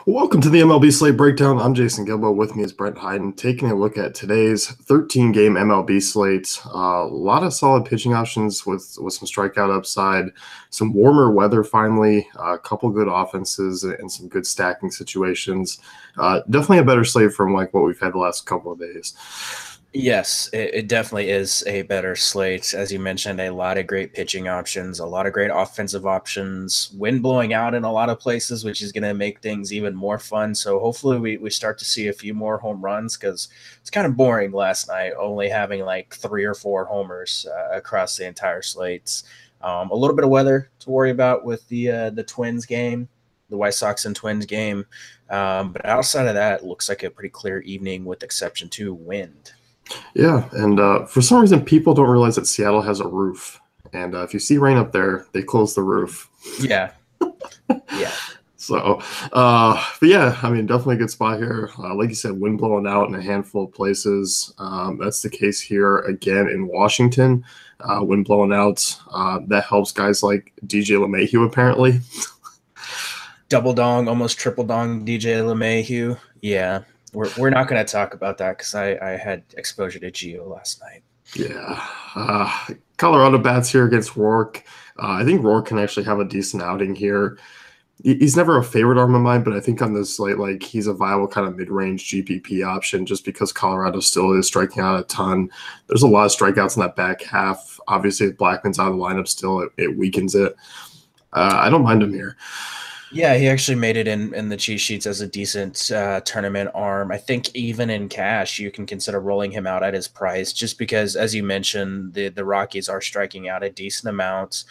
Welcome to the MLB Slate Breakdown. I'm Jason Gilbo. With me is Brent Hyden, taking a look at today's 13-game MLB slate. A lot of solid pitching options with some strikeout upside, some warmer weather finally, a couple good offenses, and some good stacking situations. Definitely a better slate from like what we've had the last couple of days. Yes, it definitely is a better slate. As you mentioned, a lot of great pitching options, a lot of great offensive options, wind blowing out in a lot of places, which is going to make things even more fun. So hopefully we start to see a few more home runs because it's kind of boring last night, only having like 3 or 4 homers across the entire slates. A little bit of weather to worry about with the Twins game, the White Sox and Twins game. But outside of that, it looks like a pretty clear evening with exception to wind. Yeah, and for some reason, people don't realize that Seattle has a roof. And if you see rain up there, they close the roof. Yeah. Yeah. So, but yeah, I mean, definitely a good spot here. Like you said, wind blowing out in a handful of places. That's the case here again in Washington. Wind blowing out. That helps guys like DJ LeMahieu, apparently. Double dong, almost triple dong DJ LeMahieu. Yeah. We're not going to talk about that because I had exposure to Gio last night. Yeah. Colorado bats here against Rourke. I think Rourke can actually have a decent outing here. He's never a favorite arm of mine, but I think on this slate, like he's a viable kind of mid-range GPP option just because Colorado still is striking out a ton. There's a lot of strikeouts in that back half. Obviously, if Blackman's out of the lineup still, it weakens it. I don't mind him here. Yeah, he actually made it in the cheat sheets as a decent tournament arm. I think even in cash, you can consider rolling him out at his price just because, as you mentioned, the Rockies are striking out a decent amount.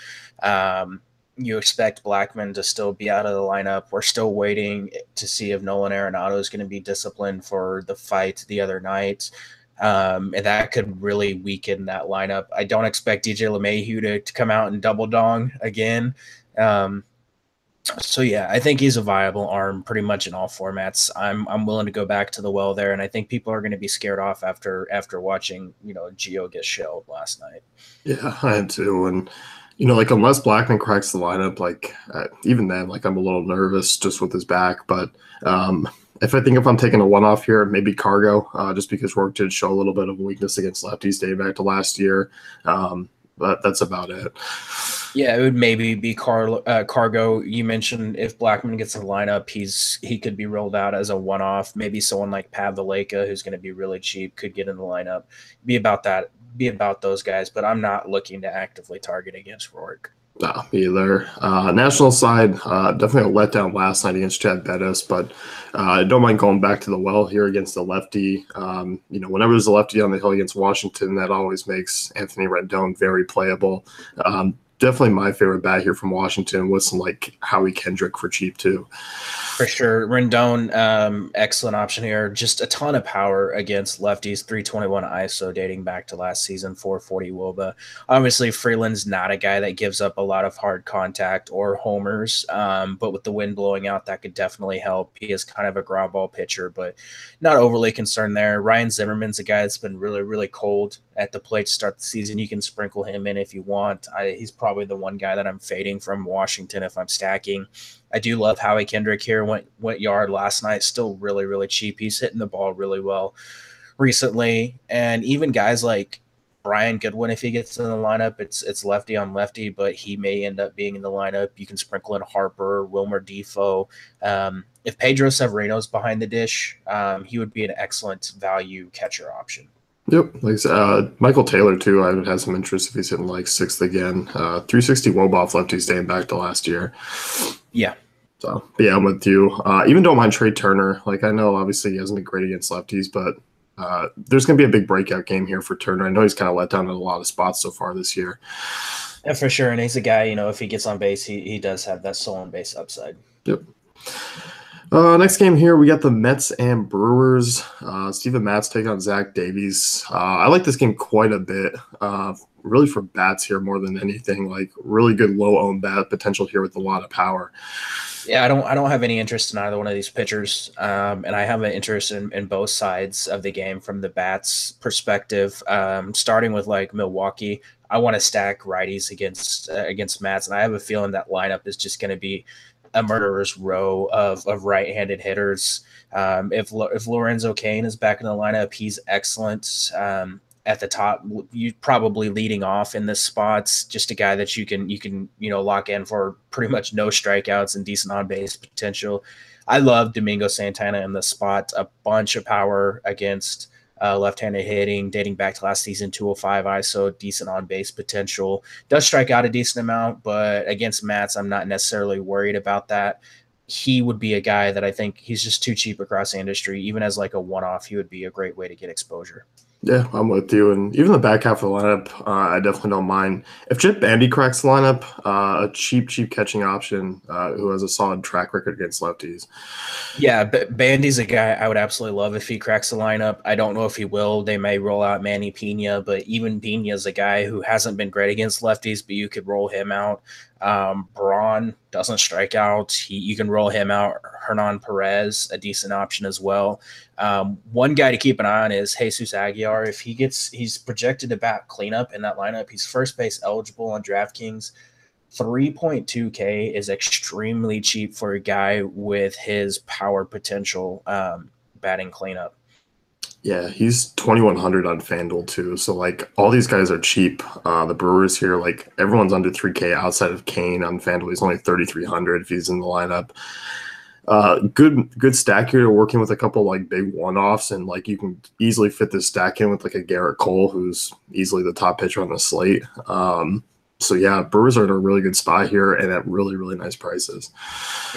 You expect Blackman to still be out of the lineup. We're still waiting to see if Nolan Arenado is going to be disciplined for the fight the other night. And that could really weaken that lineup. I don't expect DJ LeMahieu to come out and double dong again. So yeah, I think he's a viable arm pretty much in all formats. I'm willing to go back to the well there, and I think people are going to be scared off after watching Gio get shelled last night. Yeah, I am too, and like unless Blackman cracks the lineup, like even then, like I'm a little nervous just with his back. But if I'm taking a one-off here, maybe Cargo, just because Rourke did show a little bit of weakness against lefties dating back to last year. But that's about it. Yeah, it would maybe be Cargo. You mentioned if Blackman gets in the lineup, he could be rolled out as a one-off. Maybe someone like Pat Valleca, who's going to be really cheap, could get in the lineup. Be about those guys, but I'm not looking to actively target against Rourke. No, me either. National side, definitely a letdown last night against Chad Bettis, but I don't mind going back to the well here against the lefty. Whenever there's a lefty on the hill against Washington, that always makes Anthony Rendon very playable. Definitely my favorite bat here from Washington with some like Howie Kendrick for cheap too. For sure. Rendon, excellent option here. Just a ton of power against lefties, 321 ISO dating back to last season, 440 WOBA. Obviously, Freeland's not a guy that gives up a lot of hard contact or homers, but with the wind blowing out, that could definitely help. He is kind of a ground ball pitcher, but not overly concerned there. Ryan Zimmerman's a guy that's been really, really cold at the plate to start the season. You can sprinkle him in if you want. He's probably the one guy that I'm fading from Washington if I'm stacking. I do love Howie Kendrick here. Went yard last night. Still really, really cheap. He's hitting the ball really well recently. And even guys like Brian Goodwin, if he gets in the lineup, it's lefty on lefty, but he may end up being in the lineup. You can sprinkle in Harper, Wilmer Defoe. If Pedro Severino's behind the dish, he would be an excellent value catcher option. Yep, like Michael Taylor too. I would have some interest if he's hitting like sixth again. 360 WOBA off lefties dating back to last year. Yeah. So, but yeah, I'm with you. Even don't mind Trey Turner. Like I know obviously he hasn't been great against lefties, but there's going to be a big breakout game here for Turner. I know he's kind of let down in a lot of spots so far this year. Yeah, for sure. And he's a guy, if he gets on base, he does have that stolen base upside. Yep. Next game here, we got the Mets and Brewers. Steven Matz taking on Zach Davies. I like this game quite a bit, really for bats here more than anything. Like really good low-owned bat potential here with a lot of power. Yeah, I don't have any interest in either one of these pitchers, and I have an interest in both sides of the game from the bats perspective. Starting with like Milwaukee, I want to stack righties against Matz, and I have a feeling that lineup is just going to be a murderer's row of right-handed hitters. If Lorenzo Cain is back in the lineup, he's excellent. At the top, you probably leading off in this spots, just a guy that you can lock in for pretty much no strikeouts and decent on base potential. I love Domingo Santana in the spot, a bunch of power against left-handed hitting, dating back to last season, 205 ISO, decent on base potential. Does strike out a decent amount, but against Mats, I'm not necessarily worried about that. He would be a guy that I think he's just too cheap across the industry. Even as like a one-off, he would be a great way to get exposure. Yeah, I'm with you. And even the back half of the lineup, I definitely don't mind. If Chip Bandy cracks the lineup, a cheap catching option who has a solid track record against lefties. Yeah, Bandy's a guy I would absolutely love if he cracks the lineup. I don't know if he will. They may roll out Manny Pena, but even Pena's a guy who hasn't been great against lefties, but you could roll him out. Braun doesn't strike out. You can roll him out. Hernan Perez, a decent option as well. One guy to keep an eye on is Jesus Aguilar. If he's projected to bat cleanup in that lineup. He's first base eligible on DraftKings. 3.2K is extremely cheap for a guy with his power potential batting cleanup. Yeah, he's 2,100 on FanDuel too. So like all these guys are cheap. The Brewers here, like everyone's under 3K outside of Kane on FanDuel. He's only 3,300 if he's in the lineup. Good stack here. Working with a couple like big one-offs, and like you can easily fit this stack in with like a Garrett Cole, who's easily the top pitcher on the slate. So yeah, Brewers are in a really good spot here and at really, really nice prices.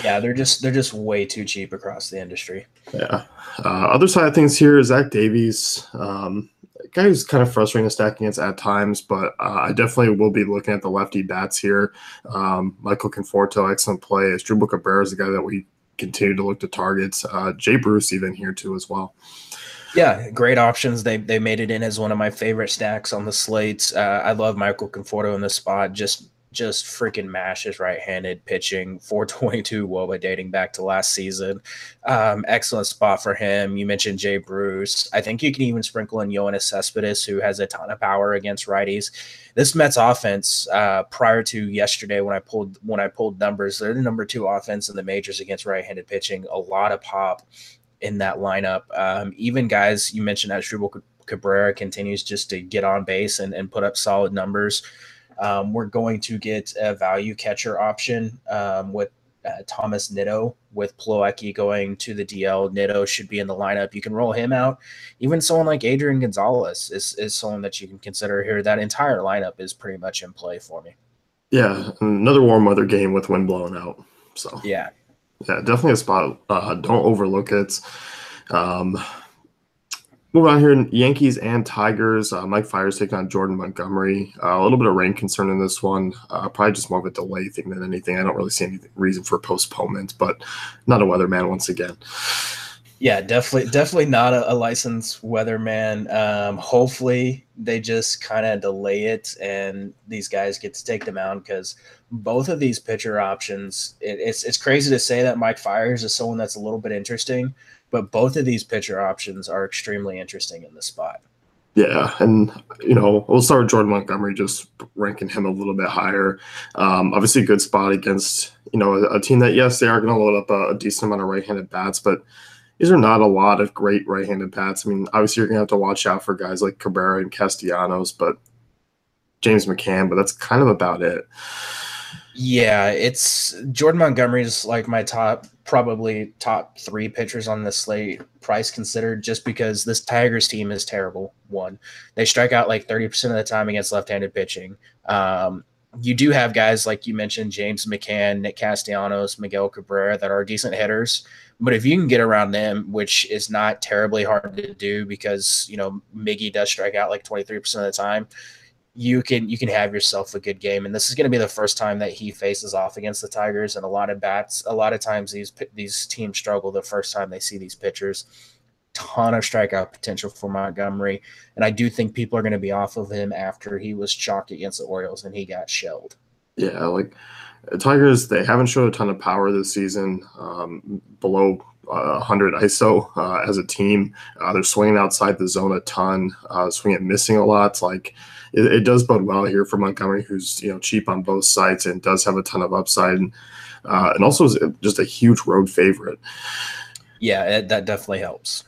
Yeah, they're just way too cheap across the industry. Yeah. Other side of things here is Zach Davies. Guy who's kind of frustrating to stack against at times, but I definitely will be looking at the lefty bats here. Michael Conforto, excellent play. Asdrubal Cabrera is a guy that we continue to look to targets. Jay Bruce even here too as well. Yeah, great options. They made it in as one of my favorite stacks on the slates. I love Michael Conforto in this spot. Just freaking mashes right-handed pitching. 422 WOBA dating back to last season. Excellent spot for him. You mentioned Jay Bruce. I think you can even sprinkle in Yoenis Cespedes, who has a ton of power against righties. This Mets offense, prior to yesterday when I pulled numbers, they're the number 2 offense in the majors against right-handed pitching. A lot of pop in that lineup. Even guys you mentioned, Asdrubal Cabrera continues just to get on base and put up solid numbers. We're going to get a value catcher option with Thomas Nitto, with Plawecki going to the DL. Nitto should be in the lineup. You can roll him out. Even someone like Adrian Gonzalez is someone that you can consider here. That entire lineup is pretty much in play for me. Yeah, another warm weather game with wind blowing out. So yeah, definitely a spot. Don't overlook it. Move on here, Yankees and Tigers. Mike Fiers taking on Jordan Montgomery. A little bit of rain concern in this one. Probably just more of a delay thing than anything. I don't really see any reason for postponement, but not a weatherman once again. Yeah, definitely not a licensed weatherman. Hopefully they just kind of delay it and these guys get to take them out, because both of these pitcher options, it's crazy to say that Mike Fiers is someone that's a little bit interesting, but both of these pitcher options are extremely interesting in this spot. Yeah, and, we'll start with Jordan Montgomery, just ranking him a little bit higher. Obviously a good spot against, a team that, yes, they are going to load up a decent amount of right-handed bats, but these are not a lot of great right-handed bats. I mean, obviously you're going to have to watch out for guys like Cabrera and Castellanos, but James McCann, but that's kind of about it. Yeah, it's Jordan Montgomery is like my probably top 3 pitchers on the slate, price considered, just because this Tigers team is terrible. One, they strike out like 30% of the time against left-handed pitching. You do have guys like you mentioned, James McCann, Nick Castellanos, Miguel Cabrera, that are decent hitters. But if you can get around them, which is not terribly hard to do because, Miggy does strike out like 23% of the time, you can have yourself a good game. And this is going to be the first time that he faces off against the Tigers. And a lot of times these teams struggle the first time they see these pitchers. Ton of strikeout potential for Montgomery. And I do think people are going to be off of him after he was chalked against the Orioles and he got shelled. Yeah, like Tigers, they haven't showed a ton of power this season, below 100 ISO as a team. They're swinging outside the zone a ton, swinging missing a lot. Like it does bode well here for Montgomery, who's cheap on both sides and does have a ton of upside. And and also is just a huge road favorite. Yeah, that definitely helps.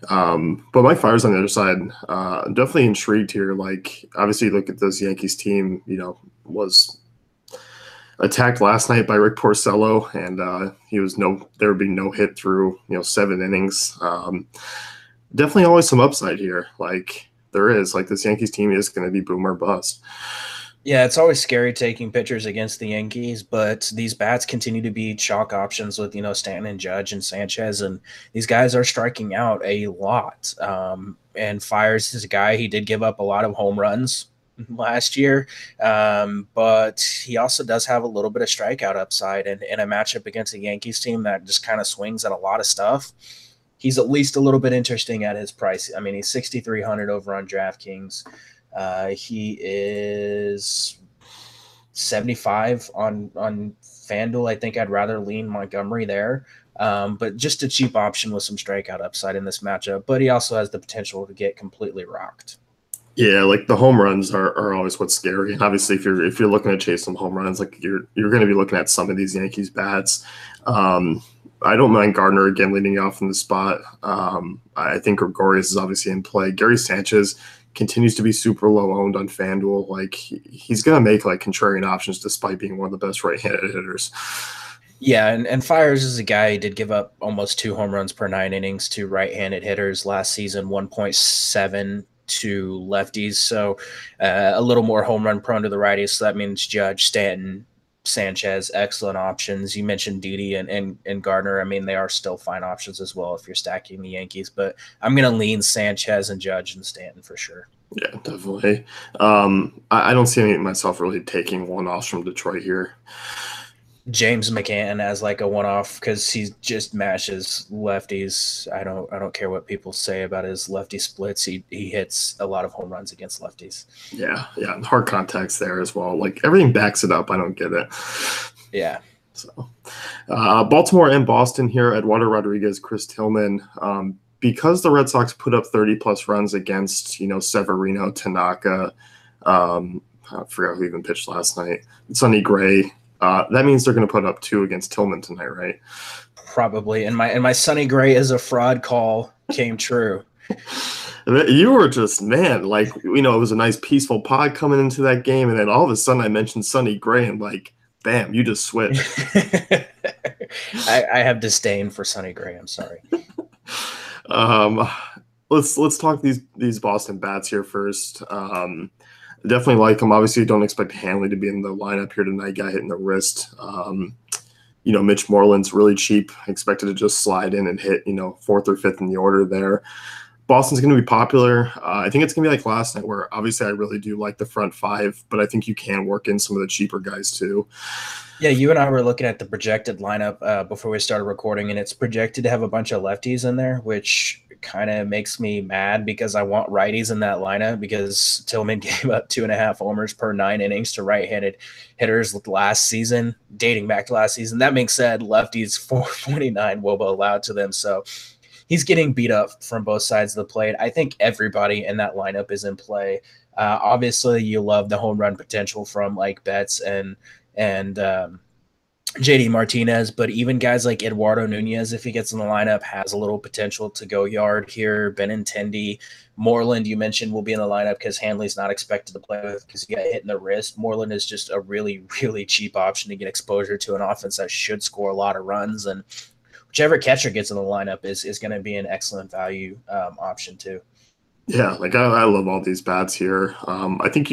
But my Fire's on the other side. I'm definitely intrigued here. Like, obviously, look at this Yankees team. Was attacked last night by Rick Porcello, and there would be no hit through 7 innings. Definitely always some upside here. Like there is. Like this Yankees team is going to be boom or bust. Yeah, it's always scary taking pitchers against the Yankees, but these bats continue to be chalk options with, Stanton and Judge and Sanchez, and these guys are striking out a lot. And Fires is a guy, he did give up a lot of home runs last year, but he also does have a little bit of strikeout upside, and in a matchup against a Yankees team that just kind of swings at a lot of stuff, he's at least a little bit interesting at his price. I mean, he's 6,300 over on DraftKings. He is 75 on FanDuel. I think I'd rather lean Montgomery there, but just a cheap option with some strikeout upside in this matchup. But he also has the potential to get completely rocked. Yeah, like the home runs are always what's scary. And obviously, if you're looking to chase some home runs, like you're going to be looking at some of these Yankees bats. I don't mind Gardner again leading off in the spot. I think Gregorius is obviously in play. Gary Sanchez continues to be super low owned on FanDuel. Like he's going to make like contrarian options despite being one of the best right-handed hitters. Yeah, and Fires is a guy who did give up almost 2 home runs per 9 innings to right-handed hitters last season, 1.7 to lefties. So a little more home run prone to the righties. So that means Judge, Stanton, Sanchez, excellent options. You mentioned Didi and Gardner. I mean, they are still fine options as well if you're stacking the Yankees, but I'm going to lean Sanchez and Judge and Stanton for sure. Yeah, definitely. I don't see any myself really taking one off from Detroit here. James McCann as like a one-off because he just mashes lefties. I don't care what people say about his lefty splits. He hits a lot of home runs against lefties. Yeah, and hard contacts there as well. Like everything backs it up. I don't get it. Yeah. So, Baltimore and Boston here. Eduardo Rodriguez, Chris Tillman. Because the Red Sox put up 30-plus runs against Severino, Tanaka. I forgot who even pitched last night. Sonny Gray. That means they're going to put up 2 against Tillman tonight, right? Probably. And my Sonny Gray is a fraud call came true. You were just, man, like, it was a nice peaceful pod coming into that game. And then all of a sudden I mentioned Sonny Gray and like, bam, you just switched. I have disdain for Sonny Gray. I'm sorry. Let's talk these Boston bats here first. Definitely like him. Obviously, don't expect Hanley to be in the lineup here tonight. Guy hitting the wrist. Mitch Moreland's really cheap. Expected to just slide in and hit, 4th or 5th in the order there. Boston's going to be popular. I think it's going to be like last night where obviously I really do like the front 5, but I think you can work in some of the cheaper guys too. Yeah, you and I were looking at the projected lineup before we started recording, and it's projected to have a bunch of lefties in there, which kind of makes me mad because I want righties in that lineup because Tillman gave up 2.5 homers per 9 innings to right-handed hitters last season, dating back to last season. That being said, lefties 449 WOBA allowed to them, so he's getting beat up from both sides of the plate. I think everybody in that lineup is in play. Obviously, you love the home run potential from like Betts and JD Martinez, but even guys like Eduardo Nunez, if he gets in the lineup, has a little potential to go yard here. Benintendi, Moreland, you mentioned, will be in the lineup because Hanley's not expected to play with because he got hit in the wrist. Moreland is just a really, really cheap option to get exposure to an offense that should score a lot of runs, and whichever catcher gets in the lineup is going to be an excellent value option too. Yeah, like I love all these bats here. I think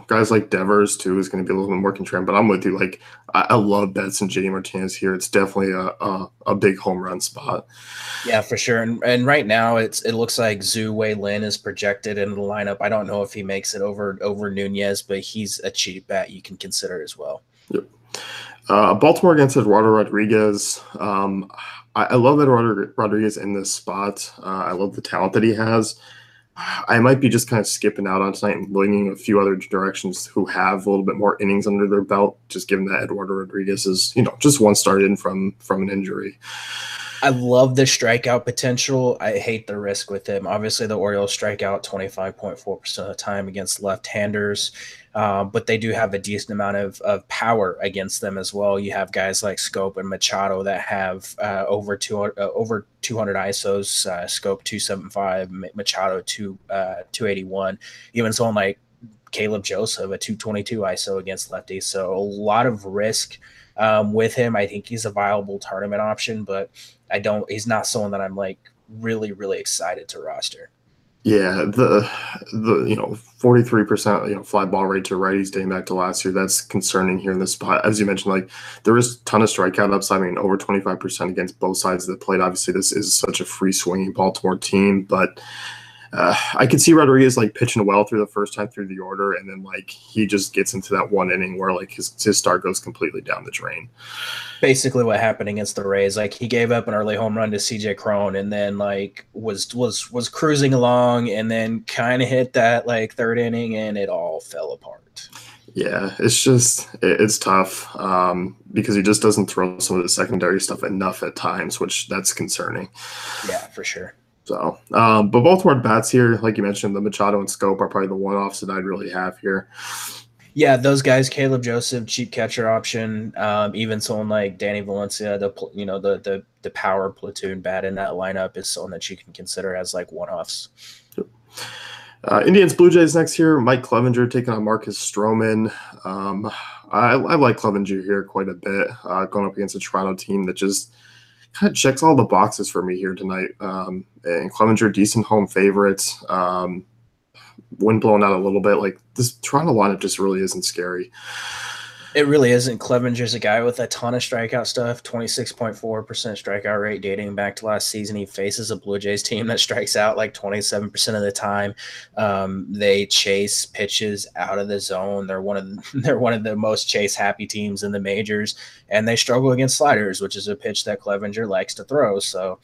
guys like Devers too is going to be a little bit more contrarian, but I'm with you. Like I love Betts and JD Martinez here. It's definitely a big home run spot. Yeah, for sure. And right now it looks like Zhu Wei Lin is projected into the lineup. I don't know if he makes it over Nunez, but he's a cheap bet you can consider as well. Yep. Baltimore against Eduardo Rodriguez. I love Eduardo Rodriguez in this spot. I love the talent that he has. I might be just kind of skipping out on tonight and leaning a few other directions who have a little bit more innings under their belt, just given that Eduardo Rodriguez is, just one start in from an injury. I love the strikeout potential. I hate the risk with him. Obviously, the Orioles strike out 25.4% of the time against left-handers, but they do have a decent amount of power against them as well. You have guys like Scope and Machado that have over 200 ISOs. Scope 275, Machado 281. Even someone like Caleb Joseph, a 222 ISO against lefties. So a lot of risk with him. I think he's a viable tournament option, but he's not someone that I'm like really, really excited to roster. Yeah, the 43% fly ball rate to righties dating back to last year, that's concerning here in this spot. As you mentioned, like there is a ton of strikeout upside. I mean, over 25% against both sides of the plate. Obviously, this is such a free swinging Baltimore team, but I could see Rodriguez like pitching well through the first time through the order, and then like he just gets into that one inning where like his start goes completely down the drain. Basically, what happened against the Rays, like he gave up an early home run to CJ Cron, and then like was cruising along, and then kind of hit that like third inning, and it all fell apart. Yeah, it's tough because he just doesn't throw some of the secondary stuff enough at times, which that's concerning. Yeah, for sure. So, but Baltimore bats here, like you mentioned, the Machado and Scope are probably the one-offs that I'd really have here. Yeah, those guys, Caleb Joseph, cheap catcher option. Even someone like Danny Valencia, the power platoon bat in that lineup is someone that you can consider as like one-offs. Indians Blue Jays next here. Mike Clevenger taking on Marcus Stroman. I like Clevenger here quite a bit, going up against a Toronto team that just kind of checks all the boxes for me here tonight. And Clevenger, decent home favorites. Wind blowing out a little bit. Like this Toronto lineup just really isn't scary. It really isn't. Clevenger's a guy with a ton of strikeout stuff, 26.4% strikeout rate dating back to last season. He faces a Blue Jays team that strikes out like 27% of the time. They chase pitches out of the zone. They're one of the most chase happy teams in the majors, and they struggle against sliders, which is a pitch that Clevenger likes to throw. So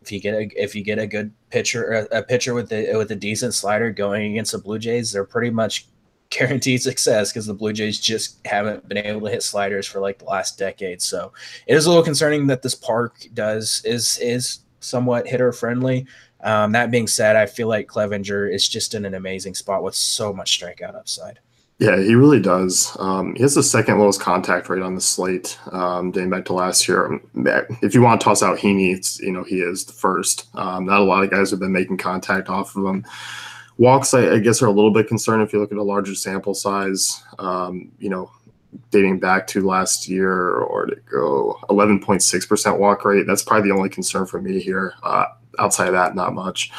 if you get a good pitcher, a pitcher with a decent slider going against the Blue Jays, they're pretty much guaranteed success because the Blue Jays just haven't been able to hit sliders for like the last decade. So it is a little concerning that this park is somewhat hitter friendly. That being said, I feel like Clevenger is just in an amazing spot with so much strikeout upside. Yeah, he really does. He has the second lowest contact rate on the slate, dating back to last year. If you want to toss out Heaney, he is the first. Not a lot of guys have been making contact off of him. Walks, I guess, are a little bit concerned if you look at a larger sample size. Dating back to last year, or to go 11.6% walk rate. That's probably the only concern for me here. Outside of that, not much.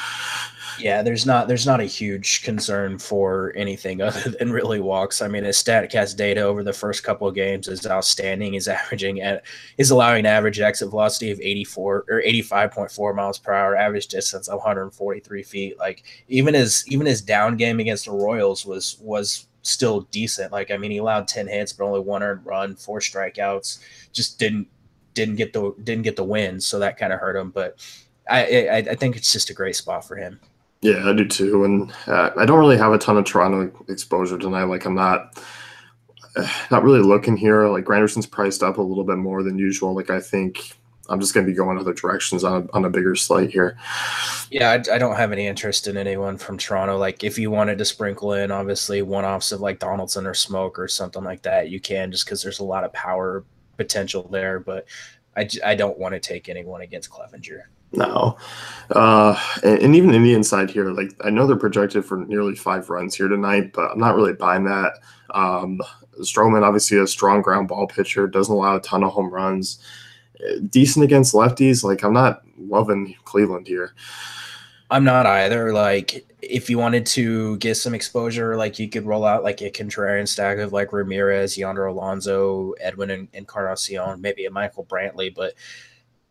Yeah, there's not a huge concern for anything other than really walks. I mean, his StatCast data over the first couple of games is outstanding. He's allowing an average exit velocity of 85.4 miles per hour, average distance of 143 feet. Like even his down game against the Royals was still decent. Like I mean, he allowed 10 hits, but only 1 earned run, 4 strikeouts. Just didn't get the win, so that kind of hurt him. But I think it's just a great spot for him. Yeah, I do too. And I don't really have a ton of Toronto exposure tonight. Like I'm not really looking here. Like Granderson's priced up a little bit more than usual. Like I think I'm just going to be going other directions on a bigger slate here. Yeah, I don't have any interest in anyone from Toronto. Like if you wanted to sprinkle in obviously one-offs of like Donaldson or Smoke or something like that, you can, just because there's a lot of power potential there. But I don't want to take anyone against Clevenger. No. And even Indian side here, like I know they're projected for nearly 5 runs here tonight, but I'm not really buying that. Stroman, obviously a strong ground ball pitcher, doesn't allow a ton of home runs. Decent against lefties. Like I'm not loving Cleveland here. I'm not either. Like if you wanted to get some exposure, like you could roll out like a contrarian stack of like Ramirez, Yonder Alonso, Edwin and Encarnacion, maybe a Michael Brantley, but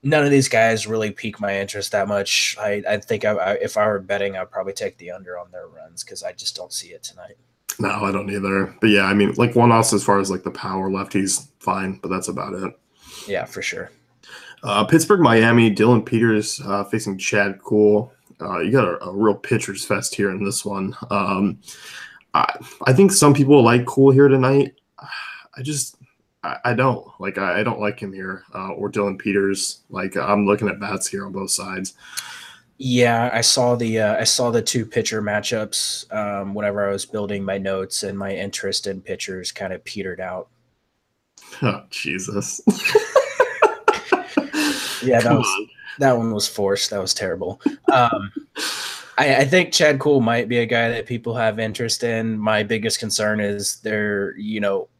none of these guys really pique my interest that much. I think if I were betting, I'd probably take the under on their runs because I just don't see it tonight. No, I don't either. But yeah, I mean, like one-offs as far as like the power lefties, fine, but that's about it. Yeah, for sure. Pittsburgh, Miami, Dylan Peters facing Chad Kuhl. You got a real pitcher's fest here in this one. I think some people like Kuhl here tonight. I don't like. I don't like him here or Dylan Peters. Like I'm looking at bats here on both sides. Yeah, I saw the two pitcher matchups whenever I was building my notes, and my interest in pitchers kind of petered out. Oh, Jesus. Yeah, Come on. that one was forced. That was terrible. Um, I think Chad Kuhl might be a guy that people have interest in. My biggest concern is that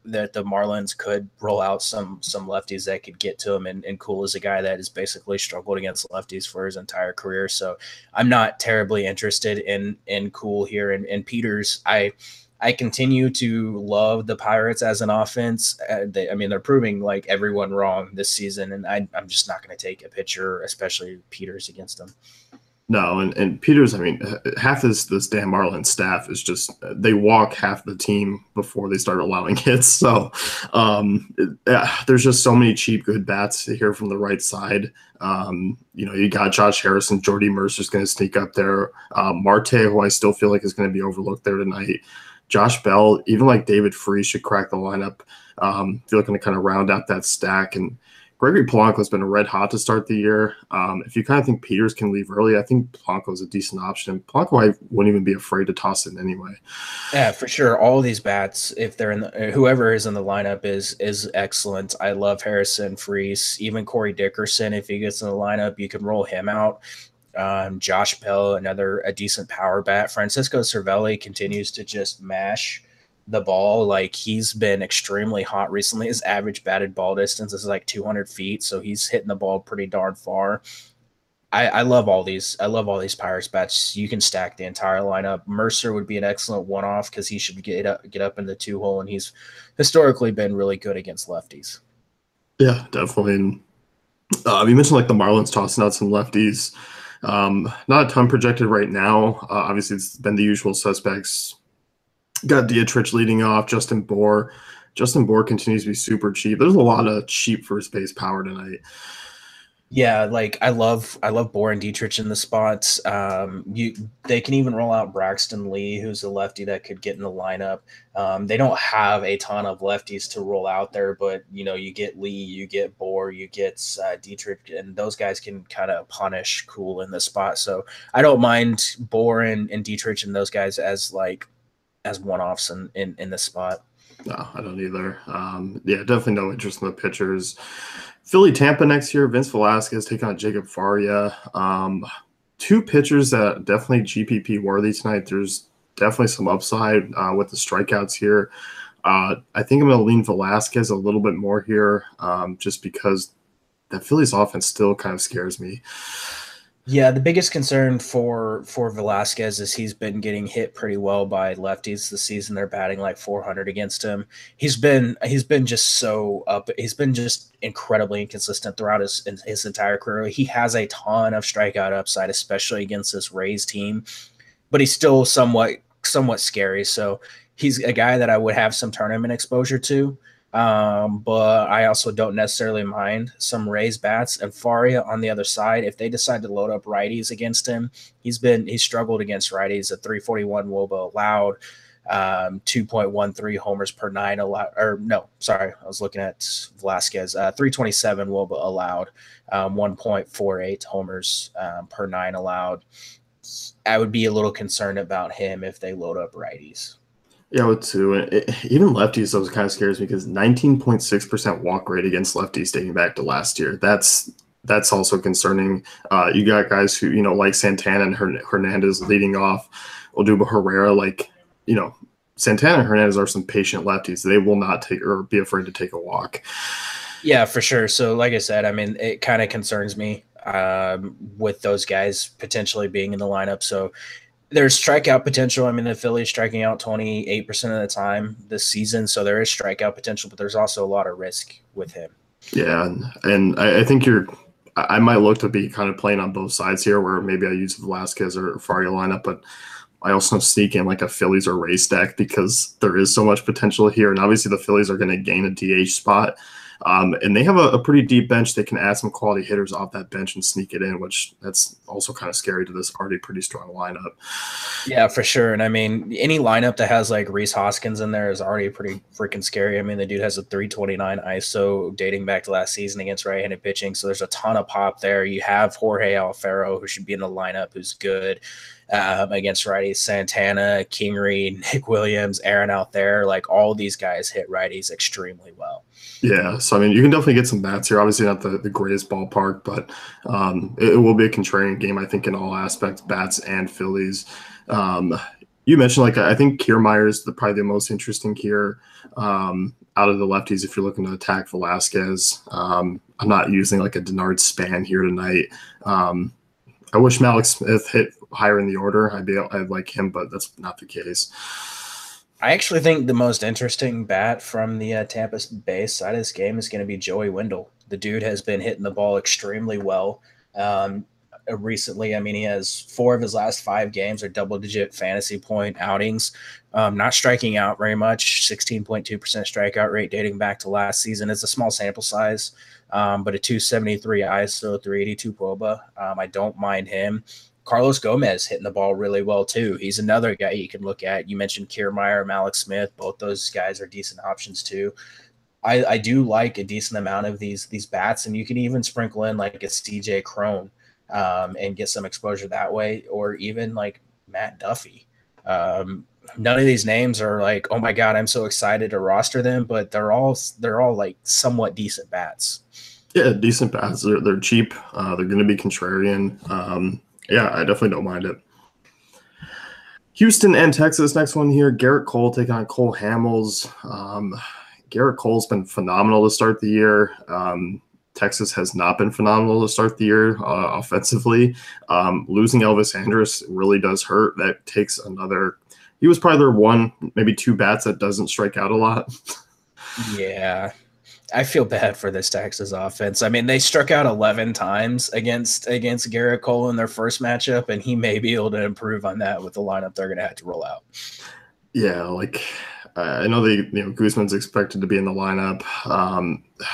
the Marlins could roll out some lefties that could get to him, and Kuhl is a guy that has basically struggled against lefties for his entire career. So I'm not terribly interested in Kuhl here. And Peters, I continue to love the Pirates as an offense. They're proving like everyone wrong this season, and I'm just not going to take a pitcher, especially Peters, against them. No, and Peters, I mean, half this damn Marlins staff is just they walk half the team before they start allowing hits. So there's just so many cheap good bats here from the right side. You got Josh Harrison, Jordy Mercer's going to sneak up there. Marte, who I still feel like is going to be overlooked there tonight. Josh Bell, even like David Free should crack the lineup. If you're looking to kind of round out that stack, and Gregory Polanco has been red hot to start the year. If you kind of think Peters can leave early, I think Polanco is a decent option. Polanco, I wouldn't even be afraid to toss in anyway. Yeah, for sure. All these bats, if they're whoever is in the lineup is excellent. I love Harrison, Freese, even Corey Dickerson. If he gets in the lineup, you can roll him out. Josh Bell, a decent power bat. Francisco Cervelli continues to just mash the ball. Like, he's been extremely hot recently. His average batted ball distance is like 200 feet, so he's hitting the ball pretty darn far. I love all these. I love all these Pirates bats. You can stack the entire lineup. Mercer would be an excellent one-off because he should get up in the two hole, and he's historically been really good against lefties. Yeah, definitely. And, you mentioned like the Marlins tossing out some lefties. Not a ton projected right now. Obviously, it's been the usual suspects. Got Dietrich leading off, Justin Bour. Justin Bour continues to be super cheap. There's a lot of cheap first base power tonight. Yeah, like I love Bour and Dietrich in the spots. They can even roll out Braxton Lee, who's a lefty that could get in the lineup. They don't have a ton of lefties to roll out there, but you get Lee, you get Bour, you get Dietrich, and those guys can kind of punish Kuhl in the spot. So I don't mind Bour and Dietrich and those guys as one-offs in this spot. No, I don't either. Yeah, definitely no interest in the pitchers. Philly Tampa next year, Vince Velasquez taking on Jacob Faria. Two pitchers that definitely GPP worthy tonight. There's definitely some upside with the strikeouts here. I think I'm going to lean Velasquez a little bit more here just because that Phillies offense still kind of scares me. Yeah, the biggest concern for Velasquez is he's been getting hit pretty well by lefties this season. They're batting like 400 against him. He's been just so up. He's been just incredibly inconsistent throughout his entire career. He has a ton of strikeout upside, especially against this Rays team, but he's still somewhat scary. So he's a guy that I would have some tournament exposure to. But I also don't necessarily mind some Rays bats. And Faria on the other side, if they decide to load up righties against him, he's struggled against righties. A 341 WOBA allowed, 2.13 homers per nine allowed. Or no, sorry, I was looking at Velasquez. 327 WOBA allowed, 1.48 homers per nine allowed. I would be a little concerned about him if they load up righties. Yeah, with two. Even lefties, those kind of scares me because 19.6% walk rate against lefties dating back to last year. That's also concerning. You got guys who, like Santana and Hernandez leading off. Odubel Herrera, Santana and Hernandez are some patient lefties. They will not take or be afraid to take a walk. Yeah, for sure. So like I said, I mean, it kind of concerns me with those guys potentially being in the lineup. So there's strikeout potential. I mean, the Phillies striking out 28% of the time this season, so there is strikeout potential, but there's also a lot of risk with him. Yeah, and I think I might look to be kind of playing on both sides here, where maybe I use Velasquez or Faria lineup, but I also sneak in like a Phillies or Rays stack because there is so much potential here, and obviously the Phillies are going to gain a DH spot. And they have a pretty deep bench. They can add some quality hitters off that bench and sneak it in, which that's also kind of scary to this already pretty strong lineup. Yeah, for sure. And I mean, any lineup that has like Rhys Hoskins in there is already pretty freaking scary. I mean, the dude has a 329 ISO dating back to last season against right-handed pitching. So there's a ton of pop there. You have Jorge Alfaro, who should be in the lineup, who's good against righties. Santana, Kingery, Nick Williams, Aaron out there. Like all these guys hit righties extremely well. Yeah, so I mean, you can definitely get some bats here. Obviously, not the greatest ballpark, but it will be a contrarian game, I think, in all aspects, bats and Phillies. You mentioned, like, I think Kiermaier is probably the most interesting here out of the lefties if you're looking to attack Velasquez. I'm not using like a Denard span here tonight. I wish Malik Smith hit higher in the order. I'd like him, but that's not the case. I actually think the most interesting bat from the Tampa Bay side of this game is going to be Joey Wendell. The dude has been hitting the ball extremely well recently. I mean, he has 4 of his last 5 games are double-digit fantasy point outings. Not striking out very much, 16.2% strikeout rate dating back to last season. It's a small sample size, but a 273 ISO, 382 WOBA. I don't mind him. Carlos Gomez hitting the ball really well too. He's another guy you can look at. You mentioned Kiermaier, Malik Smith. Both those guys are decent options too. I do like a decent amount of these bats, and you can even sprinkle in like a CJ Cron and get some exposure that way, or even like Matt Duffy. None of these names are like, oh my God, I'm so excited to roster them, but they're all like somewhat decent bats. Yeah, decent bats. They're cheap. They're going to be contrarian. Yeah, I definitely don't mind it. Houston and Texas, next one here. Garrett Cole taking on Cole Hamels. Garrett Cole's been phenomenal to start the year. Texas has not been phenomenal to start the year offensively. Losing Elvis Andrus really does hurt. That takes another – he was probably their 1, maybe 2 bats that doesn't strike out a lot. Yeah. I feel bad for this Texas offense. I mean, they struck out 11 times against Garrett Cole in their first matchup, and he may be able to improve on that with the lineup they're going to have to roll out. Yeah, like I know Guzman's expected to be in the lineup.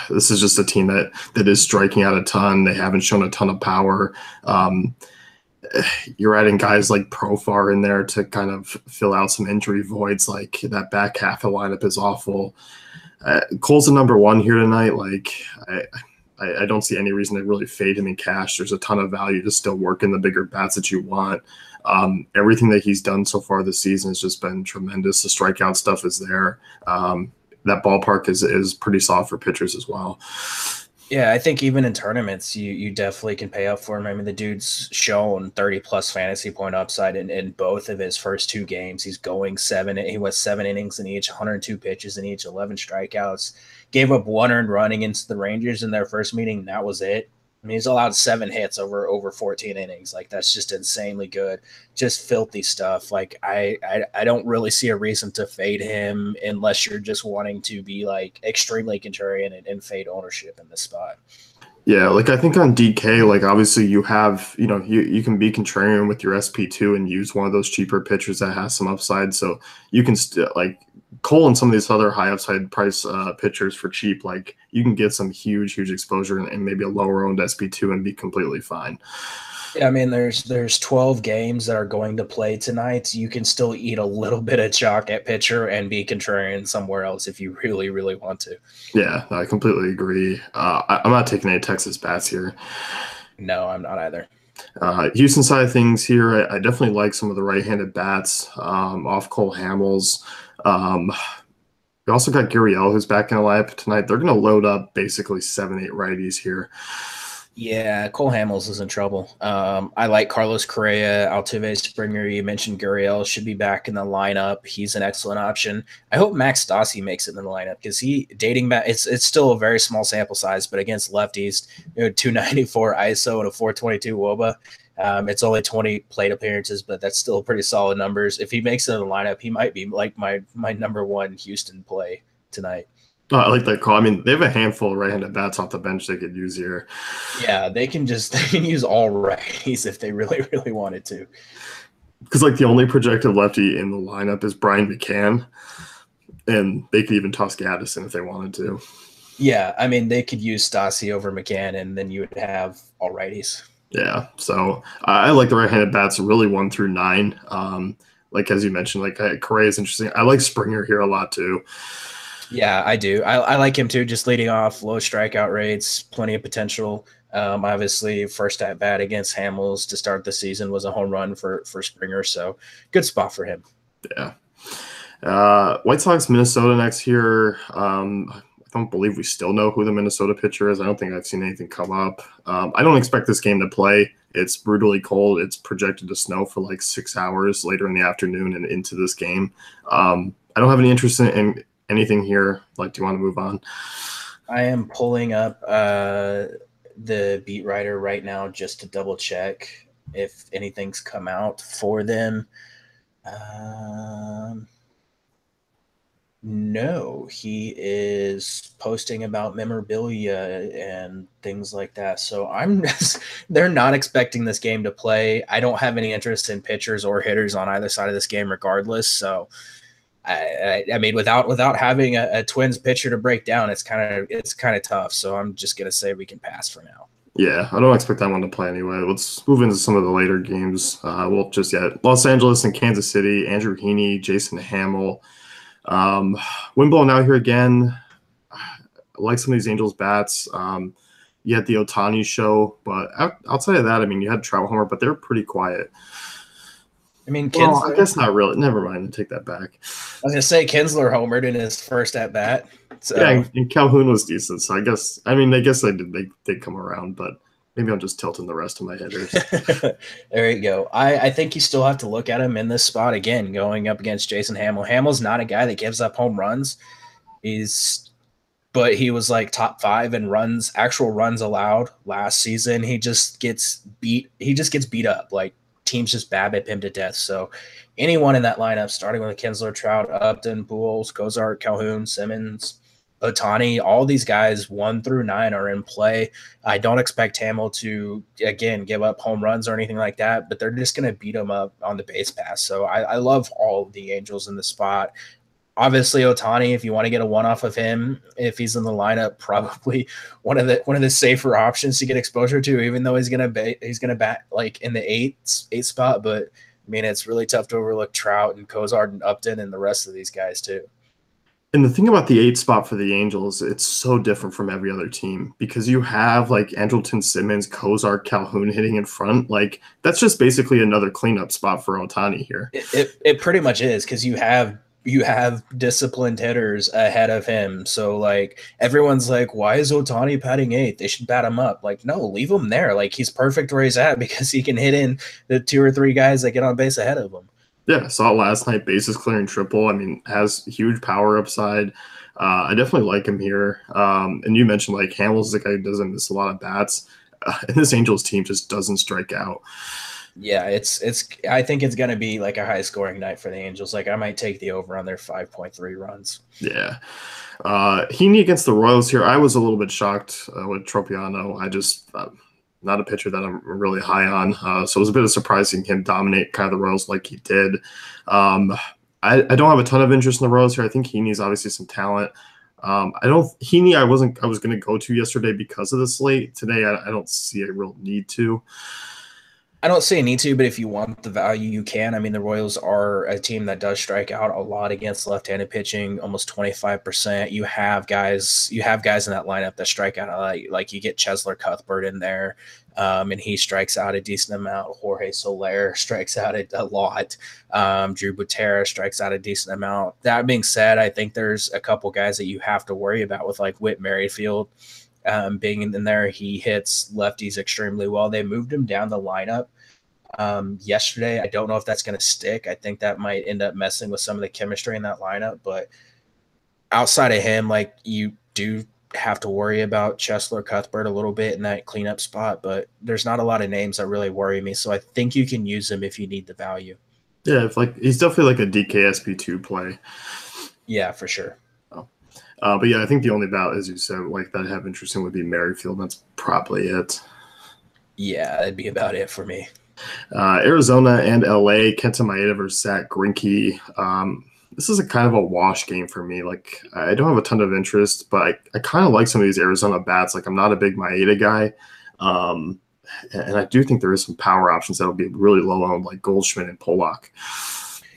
This is just a team that is striking out a ton. They haven't shown a ton of power. You're adding guys like Profar in there to kind of fill out some injury voids. Like that back half of the lineup is awful. Cole's the number 1 here tonight. Like I don't see any reason to really fade him in cash. There's a ton of value to still work in the bigger bats that you want. Everything that he's done so far this season has just been tremendous. The strikeout stuff is there. That ballpark is pretty soft for pitchers as well. Yeah, I think even in tournaments, you definitely can pay up for him. I mean, the dude's shown 30-plus fantasy point upside in both of his first 2 games. He's going 7. He went 7 innings in each, 102 pitches in each, 11 strikeouts. Gave up 1 earned run against the Rangers in their first meeting. That was it. I mean, he's allowed 7 hits over 14 innings. Like, that's just insanely good. Just filthy stuff. Like, I don't really see a reason to fade him unless you're just wanting to be, like, extremely contrarian and fade ownership in this spot. Yeah, like I think on DK, like obviously you have, you can be contrarian with your SP2 and use one of those cheaper pitchers that has some upside. So you can still like Cole and some of these other high upside price pitchers for cheap. Like you can get some huge exposure and maybe a lower owned SP2 and be completely fine. Yeah, I mean, there's 12 games that are going to play tonight. You can still eat a little bit of chalk at pitcher and be contrarian somewhere else if you really, really want to. Yeah, I completely agree. I'm not taking any Texas bats here. No, I'm not either. Houston side of things here, I definitely like some of the right-handed bats off Cole Hamels. We also got Gurriel, who's back in the lineup tonight. They're going to load up basically 7-8 righties here. Yeah, Cole Hamels is in trouble. I like Carlos Correa, Altuve, Springer. You mentioned Gurriel should be back in the lineup. He's an excellent option. I hope Max Stassi makes it in the lineup because dating back. It's still a very small sample size, but against lefties, 294 ISO and a 422 WOBA. It's only 20 plate appearances, but that's still pretty solid numbers. If he makes it in the lineup, he might be like my number 1 Houston play tonight. Oh, I like that call. I mean, they have a handful of right-handed bats off the bench they could use here. Yeah, they can use all righties if they really, really wanted to. Because like the only projected lefty in the lineup is Brian McCann, and they could even toss Gaddis in if they wanted to. Yeah, I mean they could use Stassi over McCann, and then you would have all righties. Yeah, so I like the right-handed bats really 1 through 9. Like as you mentioned, like Correa is interesting. I like Springer here a lot too. Yeah, I do. I like him too. Just leading off, low strikeout rates, plenty of potential. Obviously, first at bat against Hamels to start the season was a home run for Springer, so good spot for him. Yeah. White Sox, Minnesota next here. I don't believe we still know who the Minnesota pitcher is. I don't think I've seen anything come up. I don't expect this game to play. It's brutally cold. It's projected to snow for like 6 hours later in the afternoon and into this game. I don't have any interest in anything here. Like, do you want to move on? I am pulling up the beat writer right now just to double check if anything's come out for them. No, he is posting about memorabilia and things like that. So they're not expecting this game to play. I don't have any interest in pitchers or hitters on either side of this game, regardless. So, I mean, without having a Twins pitcher to break down, it's kind of tough. So I'm just gonna say we can pass for now. Yeah, I don't expect that one to play anyway. Let's move into some of the later games. Los Angeles and Kansas City, Andrew Heaney, Jason Hamill. Windblown out here again. I like some of these Angels bats. You had the Ohtani show, but outside of that, I mean, you had Trout homer, but they were pretty quiet. I mean, I guess not really. Never mind. Take that back. I was gonna say Kinsler homered in his first at bat. So. Yeah, and Calhoun was decent. So I guess they did come around, but maybe I'm just tilting the rest of my hitters. There you go. I think you still have to look at him in this spot again, going up against Jason Hamill. Hamill's not a guy that gives up home runs. But he was like top 5 in actual runs allowed last season. He just gets beat. He just gets beat up. Like teams just BABIP him to death. So anyone in that lineup, starting with Kinsler, Trout, Upton, Pujols, Cozart, Calhoun, Simmons, Ohtani, all these guys 1 through 9 are in play. I don't expect Hamill to, again, give up home runs or anything like that, but they're just going to beat him up on the base pass. So I love all of the Angels in the spot. Obviously, Ohtani, if you want to get a one off of him, if he's in the lineup, probably one of the safer options to get exposure to, even though he's gonna bat like in the eight spot. But I mean, it's really tough to overlook Trout and Cozart and Upton and the rest of these guys too. And the thing about the 8 spot for the Angels, it's so different from every other team because you have like Andrelton Simmons, Cozart, Calhoun hitting in front. Like that's just basically another cleanup spot for Ohtani here. It pretty much is because you have disciplined hitters ahead of him. So like everyone's like, why is Ohtani batting 8th? They should bat him up. Like, no, leave him there. Like he's perfect where he's at because he can hit in the 2 or 3 guys that get on base ahead of him. Yeah, saw it last night, bases clearing triple. I mean, has huge power upside. I definitely like him here. And you mentioned like Hamill's the guy who doesn't miss a lot of bats. And this Angels team just doesn't strike out. Yeah, it's. I think it's going to be like a high scoring night for the Angels. Like I might take the over on their 5.3 runs. Yeah. Heaney against the Royals here. I was a little bit shocked with Tropiano. I just not a pitcher that I'm really high on. So it was a bit of surprising him dominate kind of the Royals like he did. I don't have a ton of interest in the Royals here. I think Heaney's obviously some talent. I was going to go to yesterday because of the slate. Today, I don't see a real need to. I don't say need to, but if you want the value, you can. I mean, the Royals are a team that does strike out a lot against left-handed pitching, almost 25%. You have guys in that lineup that strike out a lot. Like you get Chesler Cuthbert in there, and he strikes out a decent amount. Jorge Soler strikes out a lot. Drew Butera strikes out a decent amount. That being said, I think there's a couple guys that you have to worry about with like Whit Merrifield. Being in there, he hits lefties extremely well. They moved him down the lineup yesterday. I don't know if that's going to stick. I think that might end up messing with some of the chemistry in that lineup. But outside of him, like you do have to worry about Chesler Cuthbert a little bit in that cleanup spot. But there's not a lot of names that really worry me. So I think you can use him if you need the value. Yeah, he's definitely like a DKSP2 play. Yeah, for sure. But yeah, I think the only value, as you said, like that I have interest in would be Merrifield. That's probably it. Yeah, that'd be about it for me. Arizona and LA, Kenta Maeda versus Zach Greinke. This is a kind of a wash game for me. Like I don't have a ton of interest, but I kind of like some of these Arizona bats. Like I'm not a big Maeda guy. Um, and I do think there is some power options that'll be really low owned, like Goldschmidt and Pollock.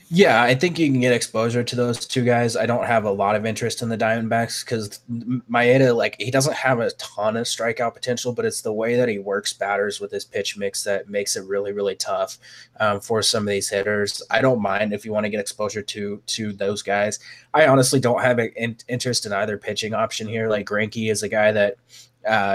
Yeah, I think you can get exposure to those two guys. I don't have a lot of interest in the Diamondbacks because Maeda, like, he doesn't have a ton of strikeout potential, but it's the way that he works batters with his pitch mix that makes it really, really tough for some of these hitters. I don't mind if you want to get exposure to those guys. I honestly don't have an interest in either pitching option here. Like Greinke is a guy that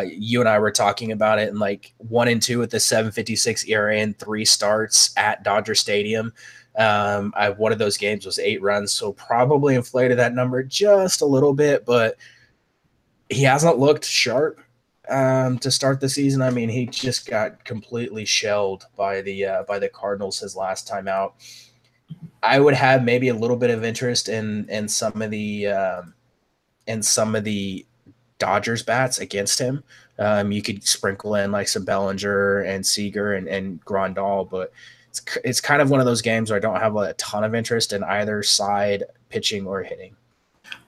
you and I were talking about it in like 1-2 with the 7.56 ERA and 3 starts at Dodger Stadium. One of those games was 8 runs, so probably inflated that number just a little bit, but he hasn't looked sharp to start the season. I mean, he just got completely shelled by the Cardinals his last time out. I would have maybe a little bit of interest in some of the Dodgers bats against him. You could sprinkle in like some Bellinger and Seager and Grandal, but it's kind of one of those games where I don't have a ton of interest in either side, pitching or hitting.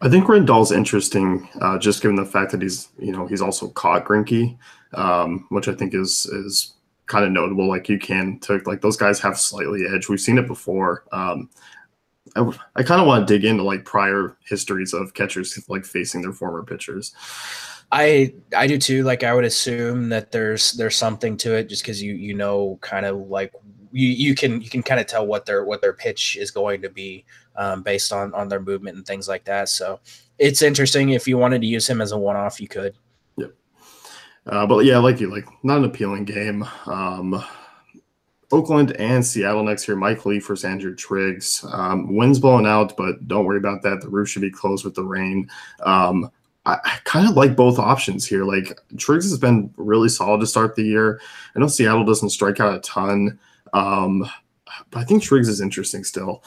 I think Rendell's interesting, just given the fact that he's also caught Greinke, which I think is kind of notable. Like like those guys have slightly edge. We've seen it before. I kind of want to dig into like prior histories of catchers like facing their former pitchers. I do too. Like I would assume that there's something to it just because you know kind of like you can kind of tell what their pitch is going to be based on their movement and things like that. So it's interesting. If you wanted to use him as a one-off, you could. Yep. But yeah, like not an appealing game. Oakland and Seattle next year. Mike Lee versus Andrew Triggs. Wind's blowing out, but don't worry about that. The roof should be closed with the rain. I kind of like both options here. Like Triggs has been really solid to start the year. I know Seattle doesn't strike out a ton, but I think Triggs is interesting still.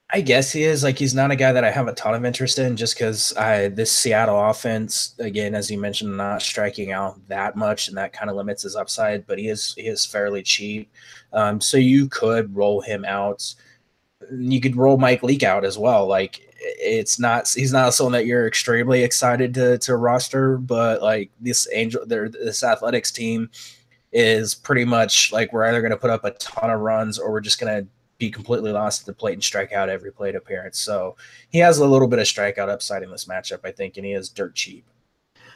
I guess he is. Like he's not a guy that I have a ton of interest in just because this Seattle offense, again, as you mentioned, not striking out that much, and that kind of limits his upside, but he is fairly cheap. So you could roll him out. You could roll Mike Leake out as well. Like he's not someone that you're extremely excited to roster, but like this Athletics team is pretty much like we're either going to put up a ton of runs or we're just going to be completely lost at the plate and strike out every plate appearance. So he has a little bit of strikeout upside in this matchup, I think, and he is dirt cheap.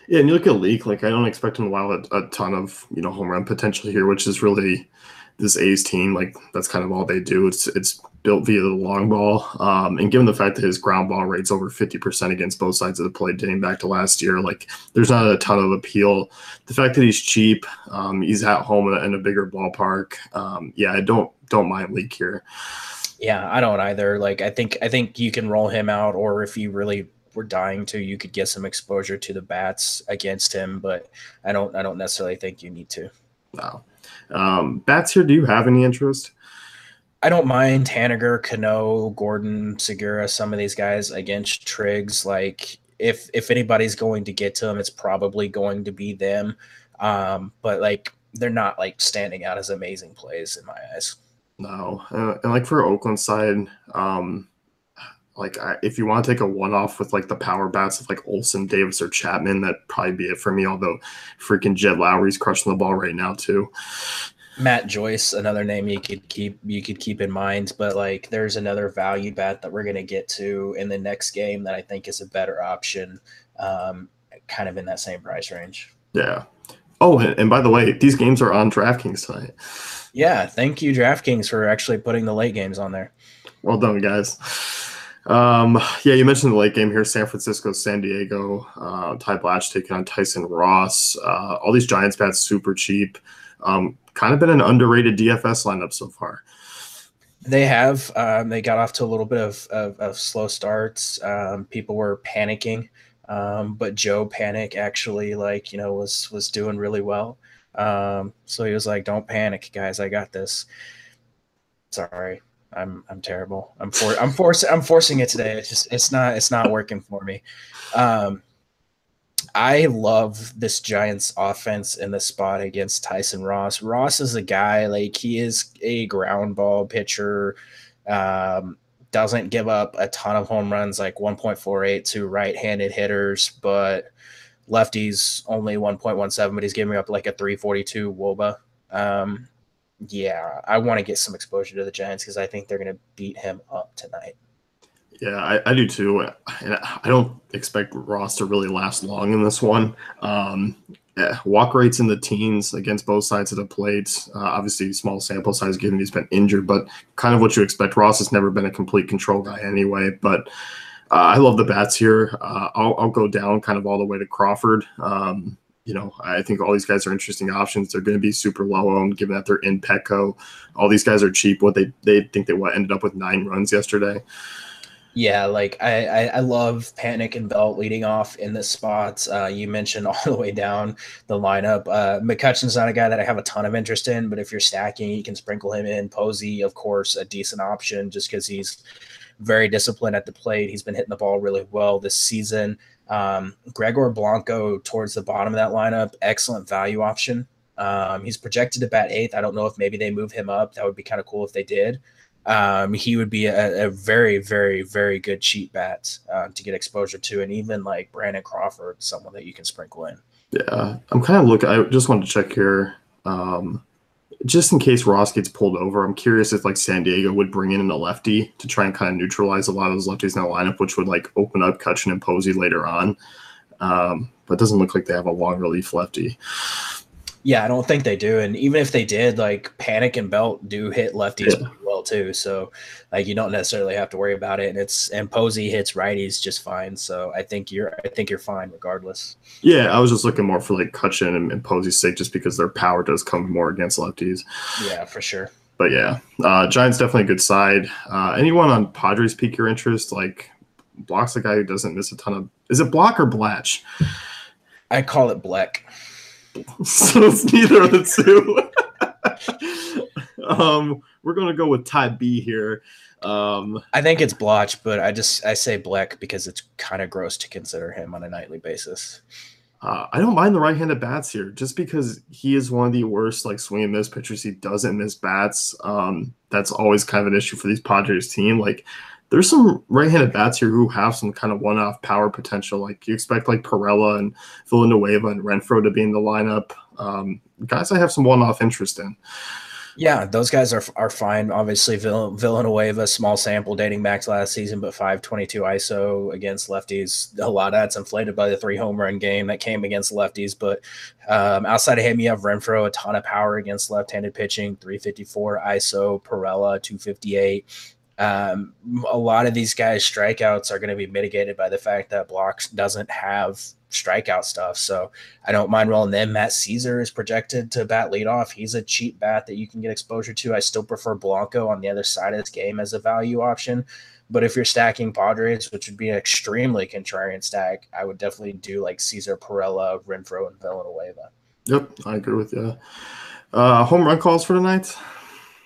Yeah, and you look at Leake, like I don't expect him to allow a ton of home run potential here, which is really this A's team. Like that's kind of all they do. It's built via the long ball, and given the fact that his ground ball rate's over 50% against both sides of the plate, dating back to last year, like there's not a ton of appeal. The fact that he's cheap, he's at home in a bigger ballpark. Yeah, I don't mind Leake here. Yeah, I don't either. Like I think you can roll him out, or if you really were dying to, you could get some exposure to the bats against him, but I don't necessarily think you need to. No. Bats here, do you have any interest? I don't mind Haniger, Cano, Gordon, Segura, some of these guys against Triggs. Like if anybody's going to get to them, it's probably going to be them. But like they're not like standing out as amazing plays in my eyes. No, and like for Oakland side, if you want to take a one-off with like the power bats of like Olsen, Davis, or Chapman, that'd probably be it for me. Although freaking Jed Lowry's crushing the ball right now too. Matt Joyce, another name you could keep in mind, but like there's another value bet that we're gonna get to in the next game that I think is a better option, kind of in that same price range. Yeah. Oh, and by the way, these games are on DraftKings tonight. Yeah, thank you, DraftKings, for actually putting the late games on there. Well done, guys. Yeah, you mentioned the late game here, San Francisco, San Diego, Ty Blatch taking on Tyson Ross. All these Giants bats super cheap. Kind of been an underrated DFS lineup so far. They have. They got off to a little bit of slow starts. People were panicking, but Joe Panic actually was doing really well. So he was like, "Don't panic, guys. I got this." Sorry. I'm terrible. I'm forcing it today. It's not working for me. I love this Giants offense in the spot against Tyson Ross. Ross is a guy, like he is a ground ball pitcher. doesn't give up a ton of home runs, like 1.48 to right-handed hitters, but lefties only 1.17, but he's giving up like a 342 WOBA. Yeah, I want to get some exposure to the Giants because I think they're going to beat him up tonight. Yeah, I do too. And I don't expect Ross to really last long in this one. Walk rates in the teens against both sides of the plate. Obviously, small sample size given he's been injured, but kind of what you expect. Ross has never been a complete control guy anyway, but I love the bats here. I'll go down kind of all the way to Crawford. I think all these guys are interesting options. They're going to be super low owned given that they're in Petco. All these guys are cheap. What they think they ended up with 9 runs yesterday. Yeah, like I love Panic and Belt leading off in this spot. You mentioned all the way down the lineup. McCutcheon's not a guy that I have a ton of interest in, but if you're stacking, you can sprinkle him in. Posey, of course, a decent option just because he's very disciplined at the plate. He's been hitting the ball really well this season. Gregor Blanco towards the bottom of that lineup, excellent value option. He's projected to bat 8th. I don't know if maybe they move him up. That would be kind of cool if they did. He would be a very, very, very good cheap bat to get exposure to, and even like Brandon Crawford, someone that you can sprinkle in. Yeah, I'm kind of looking. I just wanted to check here, just in case Ross gets pulled over. I'm curious if like San Diego would bring in a lefty to try and kind of neutralize a lot of those lefties in the lineup, which would like open up Cutchin and Posey later on. But it doesn't look like they have a long relief lefty. Yeah, I don't think they do. And even if they did, like Panic and Belt do hit lefties pretty well too. So like you don't necessarily have to worry about it. And Posey hits righties just fine. So I think you're fine regardless. Yeah, I was just looking more for like Cutchin and Posey's sake just because their power does come more against lefties. Yeah, for sure. But yeah, Giants definitely a good side. Anyone on Padres pique your interest? Like Block's a guy who doesn't miss a ton of – is it Block or Blatch? I call it Bleck. So it's neither of the two. We're going to go with Ty B here. I think it's Blotch, but I say Bleck because it's kind of gross to consider him on a nightly basis. I don't mind the right-handed bats here just because he is one of the worst like swing and miss pitchers. He doesn't miss bats. That's always kind of an issue for these Padres team. Like there's some right-handed bats here who have some kind of one-off power potential. Like you expect like Perella and Villanueva and Renfroe to be in the lineup. Guys I have some one-off interest in. Yeah, those guys are fine. Obviously, Villanueva, small sample dating back to last season, but 522 ISO against lefties. A lot of that's inflated by the 3 home run game that came against lefties. But outside of him, you have Renfroe, a ton of power against left-handed pitching, 354 ISO, Perella, 258. A lot of these guys' strikeouts are going to be mitigated by the fact that Blocks doesn't have strikeout stuff. So I don't mind rolling them. Matt Caesar is projected to bat leadoff. He's a cheap bat that you can get exposure to. I still prefer Blanco on the other side of this game as a value option. But if you're stacking Padres, which would be an extremely contrarian stack, I would definitely do like Caesar, Perella, Renfroe, and Villanueva. Yep, I agree with you. Home run calls for tonight?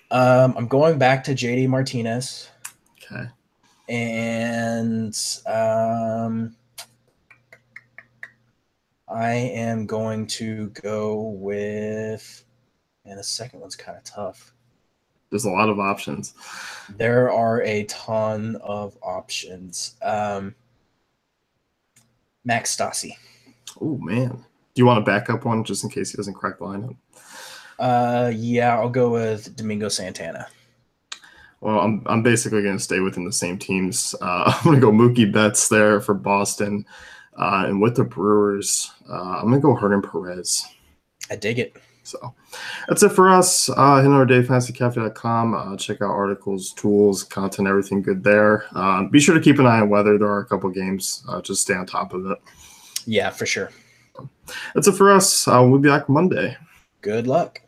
I'm going back to JD Martinez. Okay. And I am going to go with, and the second one's kind of tough. There's a lot of options. There are a ton of options. Max Stassi. Oh, man. Do you want a backup one just in case he doesn't crack the lineup? Yeah, I'll go with Domingo Santana. Well, I'm basically going to stay within the same teams. I'm going to go Mookie Betts there for Boston. And with the Brewers, I'm going to go Hernan Perez. I dig it. So that's it for us. Hit our dayfantasycafe.com. Check out articles, tools, content, everything good there. Be sure to keep an eye on weather. There are a couple games. Just stay on top of it. Yeah, for sure. That's it for us. We'll be back Monday. Good luck.